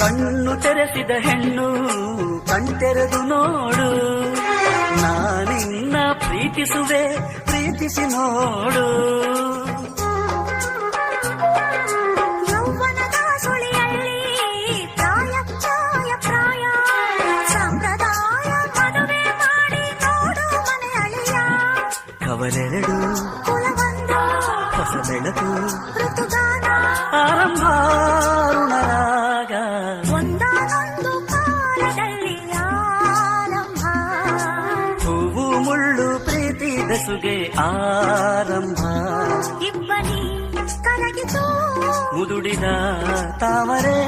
ಕಣ್ಣು ತೆರೆಸಿದ ಹೆಣ್ಣು ಕಣ್ತೆರೆದು ನೋಡು, ನಾನಿನ್ನ ಪ್ರೀತಿಸುವೆ ಪ್ರೀತಿಸಿ ನೋಡು. ಯೌವನದ ಸುಳಿಯಲ್ಲಿ ಪ್ರಾಯ ಪ್ರಾಯ ಪ್ರಾಯ ಸಂಪ್ರದಾಯ ಮದುವೆ ಮಾಡಿ ನೋಡು ಮನೆ ಅಳಿಯ. ಕವಲೆರಡು ಕುಲವೊಂದು ಹೊಸ ಬೆಳಕು ಋತುಗಾನ ಆರಂಭ ಋಣರಾಗ. ಒಂದಾನೊಂದು ಕಾಲದಲ್ಲಿ ಆರಂಭ. ಹೂವು ಮುಳ್ಳು ಪ್ರೀತಿ ಬೆಸುಗೆ ಆರಂಭ. ಇಬ್ಬನಿ ಕರಗಿತು ಮುದುಡಿದ ತಾವರೆ